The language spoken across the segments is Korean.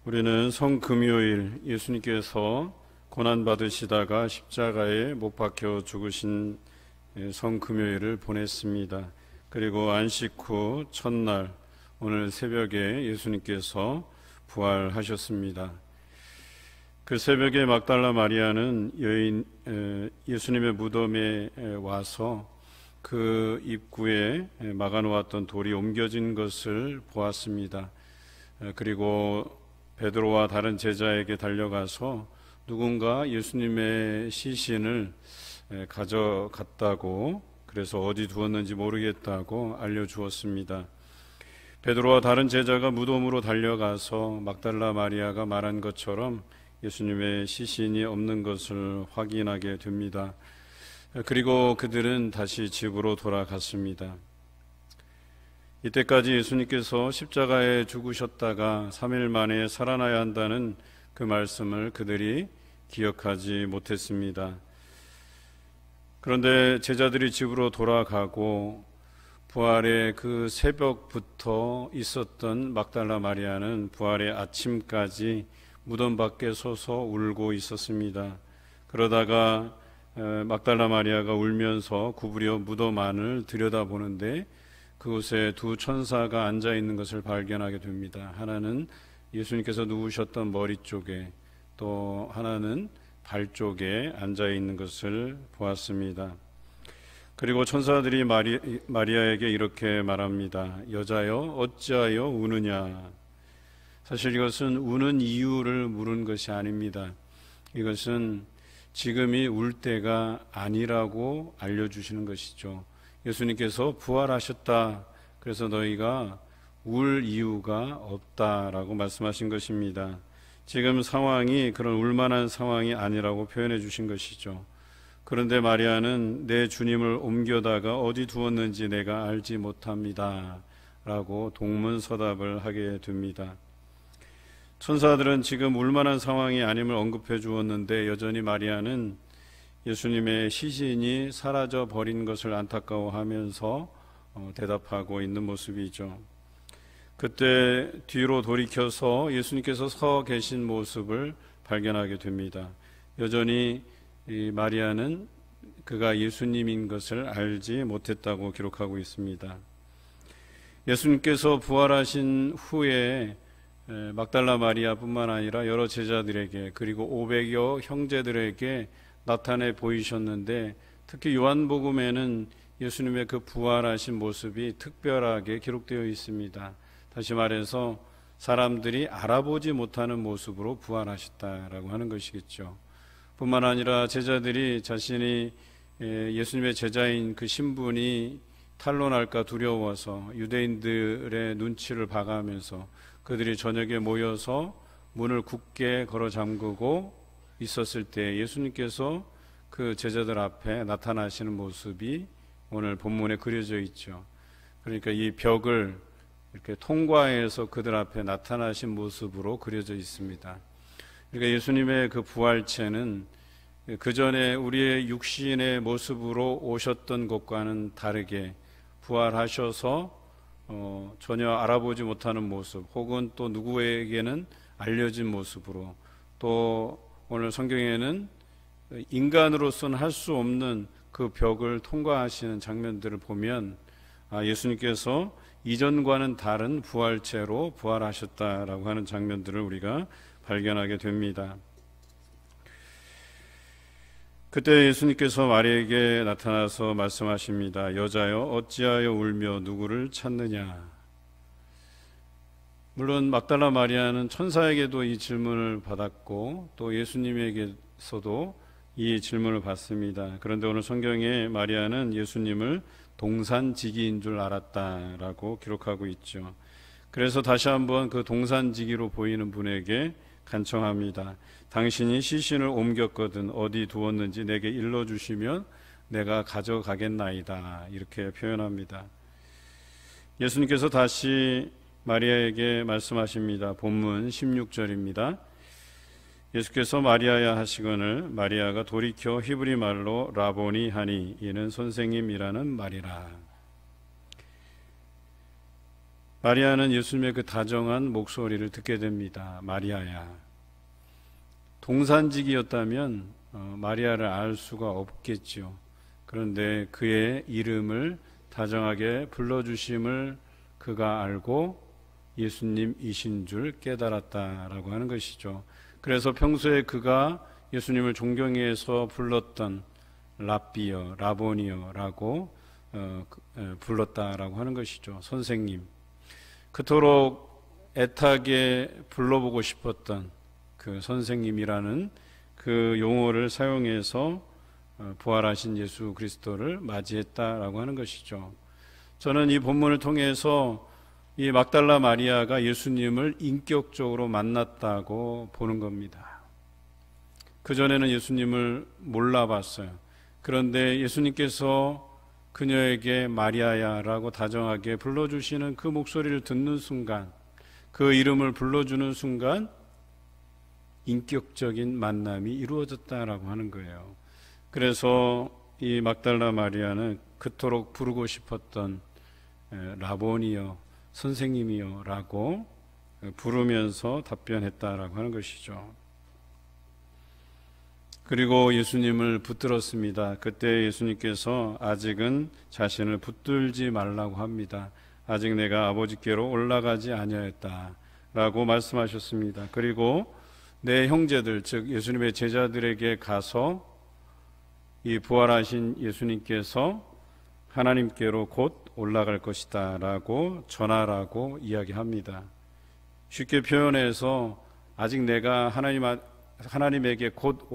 우리는 성금요일 예수님께서 고난받으시다가 십자가에 못 박혀 죽으신 성금요일을 보냈습니다. 그리고 안식 후 첫날 오늘 새벽에 예수님께서 부활하셨습니다. 그 새벽에 막달라 마리아는 예수님의 무덤에 와서 그 입구에 막아놓았던 돌이 옮겨진 것을 보았습니다. 그리고 베드로와 다른 제자에게 달려가서 누군가 예수님의 시신을 가져갔다고, 그래서 어디 두었는지 모르겠다고 알려주었습니다. 베드로와 다른 제자가 무덤으로 달려가서 막달라 마리아가 말한 것처럼 예수님의 시신이 없는 것을 확인하게 됩니다. 그리고 그들은 다시 집으로 돌아갔습니다. 이때까지 예수님께서 십자가에 죽으셨다가 3일 만에 살아나야 한다는 그 말씀을 그들이 기억하지 못했습니다. 그런데 제자들이 집으로 돌아가고 부활의 그 새벽부터 있었던 막달라 마리아는 부활의 아침까지 무덤 밖에 서서 울고 있었습니다. 그러다가 막달라 마리아가 울면서 구부려 무덤 안을 들여다보는데 그곳에 두 천사가 앉아 있는 것을 발견하게 됩니다. 하나는 예수님께서 누우셨던 머리 쪽에, 또 하나는 발 쪽에 앉아 있는 것을 보았습니다. 그리고 천사들이 마리아에게 이렇게 말합니다. 여자여, 어찌하여 우느냐? 사실 이것은 우는 이유를 물은 것이 아닙니다. 이것은 지금이 울 때가 아니라고 알려주시는 것이죠. 예수님께서 부활하셨다. 그래서 너희가 울 이유가 없다라고 말씀하신 것입니다. 지금 상황이 그런 울만한 상황이 아니라고 표현해 주신 것이죠. 그런데 마리아는 내 주님을 옮겨다가 어디 두었는지 내가 알지 못합니다. 라고 동문서답을 하게 됩니다. 천사들은 지금 울만한 상황이 아님을 언급해 주었는데 여전히 마리아는 예수님의 시신이 사라져 버린 것을 안타까워하면서 대답하고 있는 모습이죠. 그때 뒤로 돌이켜서 예수님께서 서 계신 모습을 발견하게 됩니다. 여전히 이 마리아는 그가 예수님인 것을 알지 못했다고 기록하고 있습니다. 예수님께서 부활하신 후에 막달라 마리아뿐만 아니라 여러 제자들에게, 그리고 500여 형제들에게 나타내 보이셨는데, 특히 요한복음에는 예수님의 그 부활하신 모습이 특별하게 기록되어 있습니다. 다시 말해서 사람들이 알아보지 못하는 모습으로 부활하셨다라고 하는 것이겠죠. 뿐만 아니라 제자들이 자신이 예수님의 제자인 그 신분이 탄로날까 두려워서 유대인들의 눈치를 봐가면서 그들이 저녁에 모여서 문을 굳게 걸어 잠그고 있었을 때 예수님께서 그 제자들 앞에 나타나시는 모습이 오늘 본문에 그려져 있죠. 그러니까 이 벽을 이렇게 통과해서 그들 앞에 나타나신 모습으로 그려져 있습니다. 그러니까 예수님의 그 부활체는 그 전에 우리의 육신의 모습으로 오셨던 것과는 다르게 부활하셔서 전혀 알아보지 못하는 모습, 혹은 또 누구에게는 알려진 모습으로, 또 오늘 성경에는 인간으로서는 할 수 없는 그 벽을 통과하시는 장면들을 보면 예수님께서 이전과는 다른 부활체로 부활하셨다라고 하는 장면들을 우리가 발견하게 됩니다. 그때 예수님께서 마리아에게 나타나서 말씀하십니다. 여자여, 어찌하여 울며 누구를 찾느냐? 물론 막달라 마리아는 천사에게도 이 질문을 받았고 또 예수님에게서도 이 질문을 받습니다. 그런데 오늘 성경에 마리아는 예수님을 동산지기인 줄 알았다라고 기록하고 있죠. 그래서 다시 한번 그 동산지기로 보이는 분에게 간청합니다. 당신이 시신을 옮겼거든 어디 두었는지 내게 일러주시면 내가 가져가겠나이다. 이렇게 표현합니다. 예수님께서 다시 마리아에게 말씀하십니다. 본문 16절입니다. 예수께서 마리아야 하시거늘 마리아가 돌이켜 히브리 말로 라보니 하니 이는 선생님이라는 말이라. 마리아는 예수님의 그 다정한 목소리를 듣게 됩니다. 마리아야. 동산직이었다면 마리아를 알 수가 없겠지요. 그런데 그의 이름을 다정하게 불러주심을 그가 알고 예수님이신 줄 깨달았다라고 하는 것이죠. 그래서 평소에 그가 예수님을 존경해서 불렀던 랍비여, 라보니여라고 불렀다라고 하는 것이죠. 선생님. 그토록 애타게 불러보고 싶었던 그 선생님이라는 그 용어를 사용해서 부활하신 예수 그리스도를 맞이했다라고 하는 것이죠. 저는 이 본문을 통해서 이 막달라 마리아가 예수님을 인격적으로 만났다고 보는 겁니다. 그전에는 예수님을 몰라봤어요. 그런데 예수님께서 그녀에게 마리아야라고 다정하게 불러주시는 그 목소리를 듣는 순간, 그 이름을 불러주는 순간 인격적인 만남이 이루어졌다라고 하는 거예요. 그래서 이 막달라 마리아는 그토록 부르고 싶었던 라보니여, 선생님이여 라고 부르면서 답변했다라고 하는 것이죠. 그리고 예수님을 붙들었습니다. 그때 예수님께서 아직은 자신을 붙들지 말라고 합니다. 아직 내가 아버지께로 올라가지 아니하였다라고 말씀하셨습니다. 그리고 내 형제들, 즉 예수님의 제자들에게 가서 이 부활하신 예수님께서 하나님께로 곧 올라갈 것이다 라고 전하라고 이야기합니다. 쉽게 표현해서 아직 내가 하나님에게 곧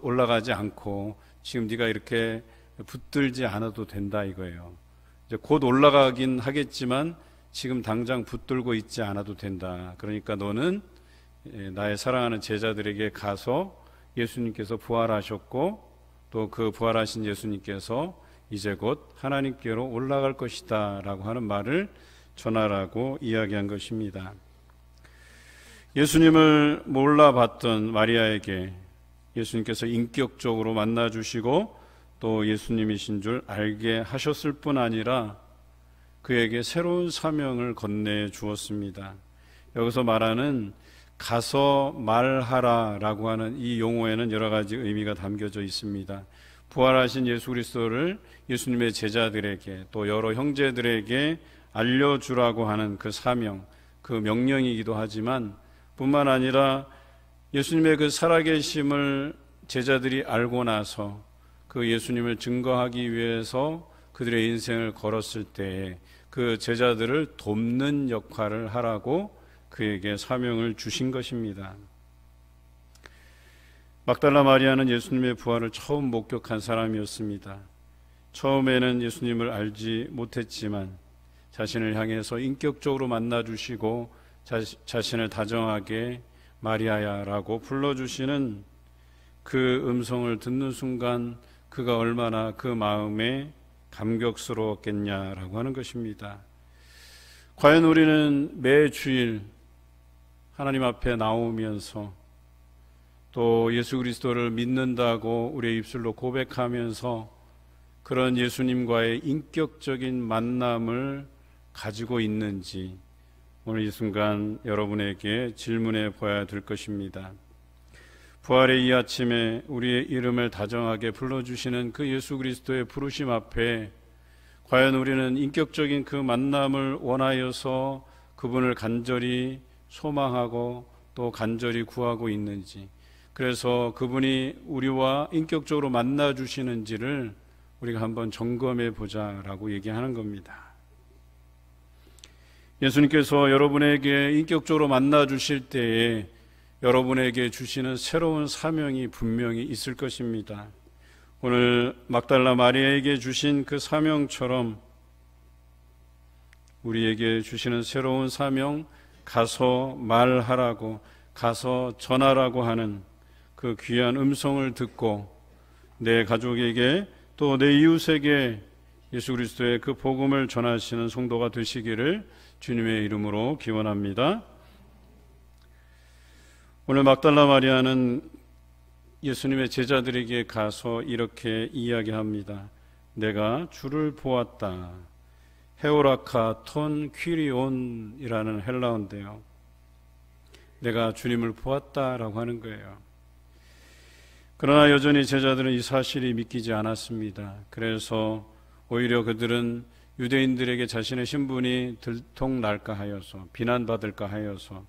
올라가지 않고 지금 네가 이렇게 붙들지 않아도 된다 이거예요. 이제 곧 올라가긴 하겠지만 지금 당장 붙들고 있지 않아도 된다. 그러니까 너는 나의 사랑하는 제자들에게 가서 예수님께서 부활하셨고 또 그 부활하신 예수님께서 이제 곧 하나님께로 올라갈 것이다 라고 하는 말을 전하라고 이야기한 것입니다. 예수님을 몰라봤던 마리아에게 예수님께서 인격적으로 만나주시고 또 예수님이신 줄 알게 하셨을 뿐 아니라 그에게 새로운 사명을 건네주었습니다. 여기서 말하는 가서 말하라 라고 하는 이 용어에는 여러 가지 의미가 담겨져 있습니다. 부활하신 예수 그리스도를 예수님의 제자들에게 또 여러 형제들에게 알려주라고 하는 그 사명, 그 명령이기도 하지만 뿐만 아니라 예수님의 그 살아계심을 제자들이 알고 나서 그 예수님을 증거하기 위해서 그들의 인생을 걸었을 때에 그 제자들을 돕는 역할을 하라고 그에게 사명을 주신 것입니다. 막달라 마리아는 예수님의 부활을 처음 목격한 사람이었습니다. 처음에는 예수님을 알지 못했지만 자신을 향해서 인격적으로 만나주시고 자신을 다정하게 마리아야라고 불러주시는 그 음성을 듣는 순간 그가 얼마나 그 마음에 감격스러웠겠냐라고 하는 것입니다. 과연 우리는 매 주일 하나님 앞에 나오면서 또 예수 그리스도를 믿는다고 우리의 입술로 고백하면서 그런 예수님과의 인격적인 만남을 가지고 있는지 오늘 이 순간 여러분에게 질문해 보아야 될 것입니다. 부활의 이 아침에 우리의 이름을 다정하게 불러주시는 그 예수 그리스도의 부르심 앞에 과연 우리는 인격적인 그 만남을 원하여서 그분을 간절히 소망하고 또 간절히 구하고 있는지, 그래서 그분이 우리와 인격적으로 만나주시는지를 우리가 한번 점검해 보자라고 얘기하는 겁니다. 예수님께서 여러분에게 인격적으로 만나주실 때에 여러분에게 주시는 새로운 사명이 분명히 있을 것입니다. 오늘 막달라 마리아에게 주신 그 사명처럼 우리에게 주시는 새로운 사명, 가서 말하라고, 가서 전하라고 하는 그 귀한 음성을 듣고 내 가족에게 또 내 이웃에게 예수 그리스도의 그 복음을 전하시는 성도가 되시기를 주님의 이름으로 기원합니다. 오늘 막달라 마리아는 예수님의 제자들에게 가서 이렇게 이야기합니다. 내가 주를 보았다. 헤오라카 톤 퀴리온이라는 헬라어인데요. 내가 주님을 보았다라고 하는 거예요. 그러나 여전히 제자들은 이 사실이 믿기지 않았습니다. 그래서 오히려 그들은 유대인들에게 자신의 신분이 들통날까 하여서, 비난받을까 하여서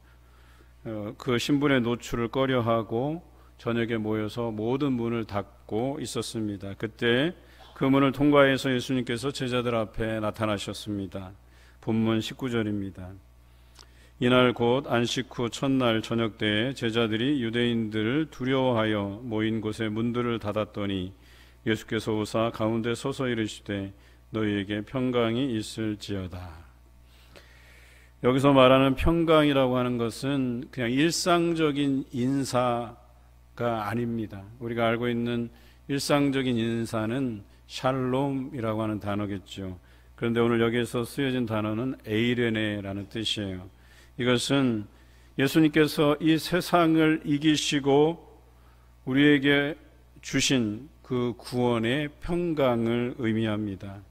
그 신분의 노출을 꺼려하고 저녁에 모여서 모든 문을 닫고 있었습니다. 그때 그 문을 통과해서 예수님께서 제자들 앞에 나타나셨습니다. 본문 19절입니다. 이날 곧 안식 후 첫날 저녁 때에 제자들이 유대인들을 두려워하여 모인 곳에 문들을 닫았더니 예수께서 오사 가운데 서서 이르시되 너희에게 평강이 있을지어다. 여기서 말하는 평강이라고 하는 것은 그냥 일상적인 인사가 아닙니다. 우리가 알고 있는 일상적인 인사는 샬롬이라고 하는 단어겠죠. 그런데 오늘 여기에서 쓰여진 단어는 에이레네라는 뜻이에요. 이것은 예수님께서 이 세상을 이기시고 우리에게 주신 그 구원의 평강을 의미합니다.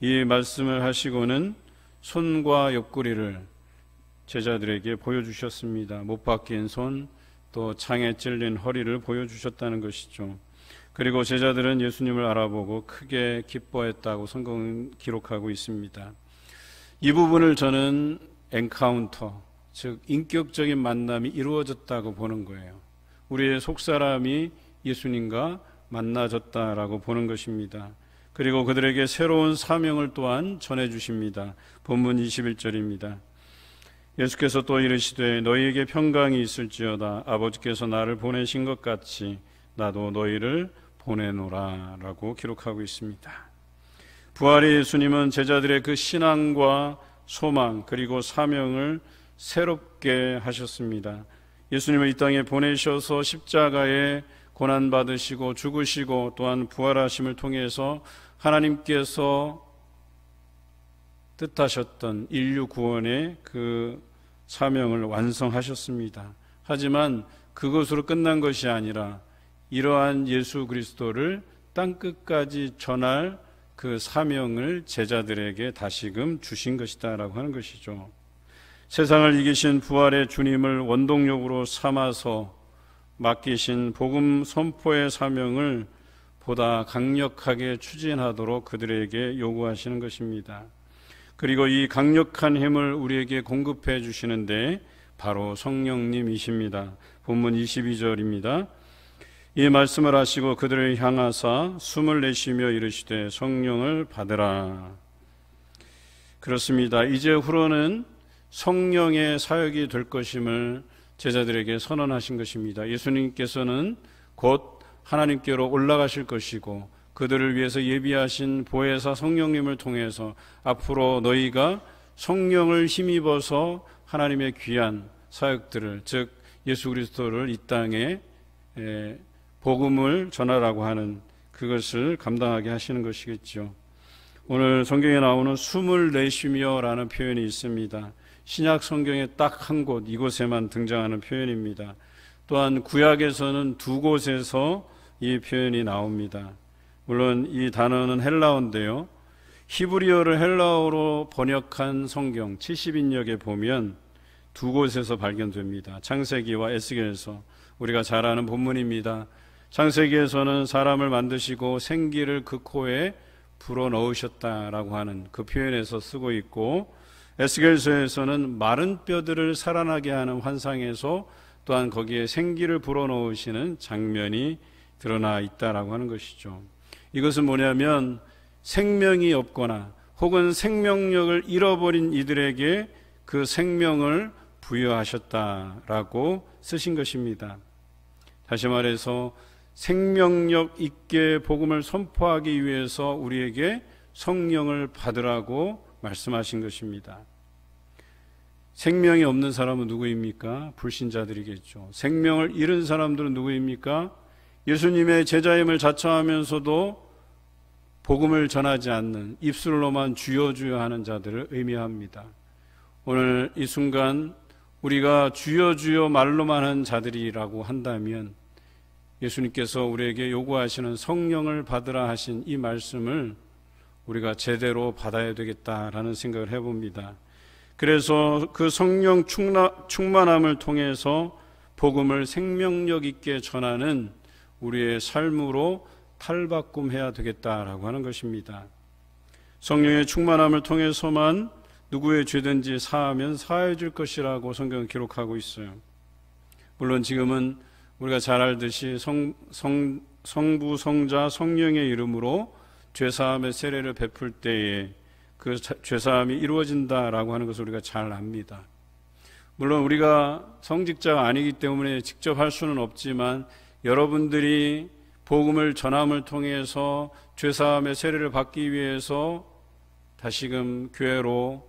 이 말씀을 하시고는 손과 옆구리를 제자들에게 보여주셨습니다. 못 박힌 손, 또 창에 찔린 허리를 보여주셨다는 것이죠. 그리고 제자들은 예수님을 알아보고 크게 기뻐했다고 성경은 기록하고 있습니다. 이 부분을 저는 엔카운터, 즉 인격적인 만남이 이루어졌다고 보는 거예요. 우리의 속사람이 예수님과 만나졌다라고 보는 것입니다. 그리고 그들에게 새로운 사명을 또한 전해주십니다. 본문 21절입니다. 예수께서 또 이르시되 너희에게 평강이 있을지어다. 아버지께서 나를 보내신 것 같이 나도 너희를 보내노라 라고 기록하고 있습니다. 부활의 예수님은 제자들의 그 신앙과 소망 그리고 사명을 새롭게 하셨습니다. 예수님을 이 땅에 보내셔서 십자가에 고난받으시고 죽으시고 또한 부활하심을 통해서 하나님께서 뜻하셨던 인류 구원의 그 사명을 완성하셨습니다. 하지만 그것으로 끝난 것이 아니라 이러한 예수 그리스도를 땅끝까지 전할 그 사명을 제자들에게 다시금 주신 것이다라고 하는 것이죠. 세상을 이기신 부활의 주님을 원동력으로 삼아서 맡기신 복음 선포의 사명을 보다 강력하게 추진하도록 그들에게 요구하시는 것입니다. 그리고 이 강력한 힘을 우리에게 공급해 주시는데 바로 성령님이십니다. 본문 22절입니다. 이 말씀을 하시고 그들을 향하사 숨을 내쉬며 이르시되 성령을 받으라. 그렇습니다. 이제후로는 성령의 사역이 될 것임을 제자들에게 선언하신 것입니다. 예수님께서는 곧 하나님께로 올라가실 것이고 그들을 위해서 예비하신 보혜사 성령님을 통해서 앞으로 너희가 성령을 힘입어서 하나님의 귀한 사역들을, 즉 예수 그리스도를 이 땅에 복음을 전하라고 하는 그것을 감당하게 하시는 것이겠죠. 오늘 성경에 나오는 숨을 내쉬며 라는 표현이 있습니다. 신약 성경에 딱 한 곳, 이곳에만 등장하는 표현입니다. 또한 구약에서는 두 곳에서 이 표현이 나옵니다. 물론 이 단어는 헬라어인데요. 히브리어를 헬라어로 번역한 성경 70인역에 보면 두 곳에서 발견됩니다. 창세기와 에스겔서, 우리가 잘 아는 본문입니다. 창세기에서는 사람을 만드시고 생기를 그 코에 불어넣으셨다라고 하는 그 표현에서 쓰고 있고, 에스겔서에서는 마른 뼈들을 살아나게 하는 환상에서 또한 거기에 생기를 불어넣으시는 장면이 드러나 있다라고 하는 것이죠. 이것은 뭐냐면 생명이 없거나 혹은 생명력을 잃어버린 이들에게 그 생명을 부여하셨다라고 쓰신 것입니다. 다시 말해서 생명력 있게 복음을 선포하기 위해서 우리에게 성령을 받으라고 말씀하신 것입니다. 생명이 없는 사람은 누구입니까? 불신자들이겠죠. 생명을 잃은 사람들은 누구입니까? 예수님의 제자임을 자처하면서도 복음을 전하지 않는, 입술로만 주여 주여 하는 자들을 의미합니다. 오늘 이 순간 우리가 주여 주여 말로만 하는 자들이라고 한다면 예수님께서 우리에게 요구하시는 성령을 받으라 하신 이 말씀을 우리가 제대로 받아야 되겠다라는 생각을 해봅니다. 그래서 그 성령 충만함을 통해서 복음을 생명력 있게 전하는 우리의 삶으로 탈바꿈해야 되겠다라고 하는 것입니다. 성령의 충만함을 통해서만 누구의 죄든지 사하면 사해 줄 것이라고 성경은 기록하고 있어요. 물론 지금은 우리가 잘 알듯이 성부, 성자, 성령의 이름으로 죄사함의 세례를 베풀 때에 그 죄사함이 이루어진다라고 하는 것을 우리가 잘 압니다. 물론 우리가 성직자가 아니기 때문에 직접 할 수는 없지만 여러분들이 복음을 전함을 통해서 죄사함의 세례를 받기 위해서 다시금 교회로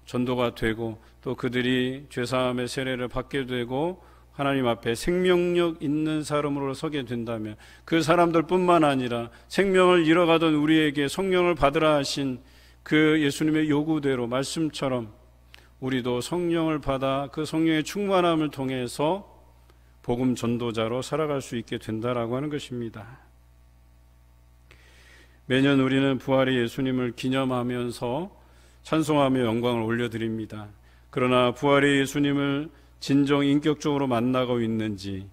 전도가 되고 또 그들이 죄사함의 세례를 받게 되고 하나님 앞에 생명력 있는 사람으로 서게 된다면 그 사람들뿐만 아니라 생명을 잃어가던 우리에게 성령을 받으라 하신 그 예수님의 요구대로 말씀처럼 우리도 성령을 받아 그 성령의 충만함을 통해서 복음 전도자로 살아갈 수 있게 된다라고 하는 것입니다. 매년 우리는 부활의 예수님을 기념하면서 찬송하며 영광을 올려드립니다. 그러나 부활의 예수님을 진정 인격적으로 만나고 있는지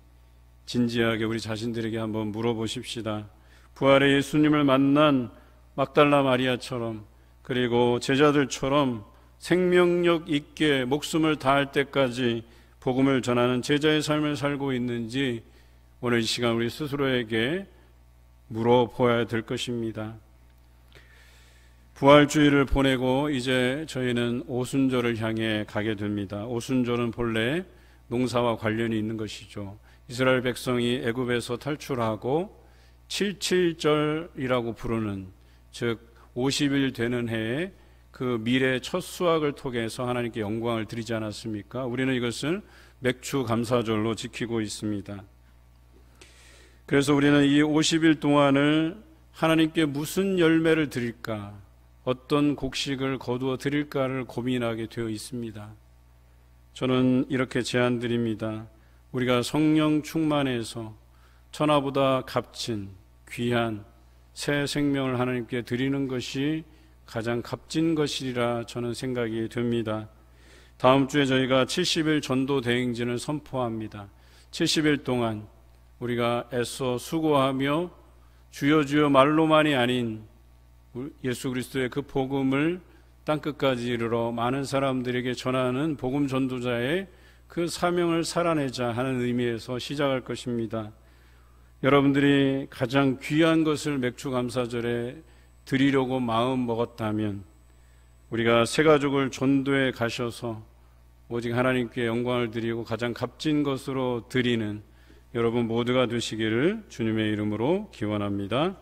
진지하게 우리 자신들에게 한번 물어보십시다. 부활의 예수님을 만난 막달라 마리아처럼 그리고 제자들처럼 생명력 있게 목숨을 다할 때까지 복음을 전하는 제자의 삶을 살고 있는지 오늘 이 시간 우리 스스로에게 물어보아야 될 것입니다. 부활주의를 보내고 이제 저희는 오순절을 향해 가게 됩니다. 오순절은 본래 농사와 관련이 있는 것이죠. 이스라엘 백성이 애굽에서 탈출하고 77절이라고 부르는 즉 50일 되는 해에 그 미래 첫 수확을 통해서 하나님께 영광을 드리지 않았습니까? 우리는 이것을 맥주 감사절로 지키고 있습니다. 그래서 우리는 이 50일 동안을 하나님께 무슨 열매를 드릴까, 어떤 곡식을 거두어 드릴까를 고민하게 되어 있습니다. 저는 이렇게 제안드립니다. 우리가 성령 충만해서 천하보다 값진 귀한 새 생명을 하나님께 드리는 것이 가장 값진 것이라 저는 생각이 됩니다. 다음 주에 저희가 70일 전도 대행진을 선포합니다. 70일 동안 우리가 애써 수고하며 주여 주여 말로만이 아닌 예수 그리스도의 그 복음을 땅끝까지 이르러 많은 사람들에게 전하는 복음 전도자의 그 사명을 살아내자 하는 의미에서 시작할 것입니다. 여러분들이 가장 귀한 것을 맥주 감사절에 드리려고 마음 먹었다면 우리가 새 가족을 전도에 가셔서 오직 하나님께 영광을 드리고 가장 값진 것으로 드리는 여러분 모두가 되시기를 주님의 이름으로 기원합니다.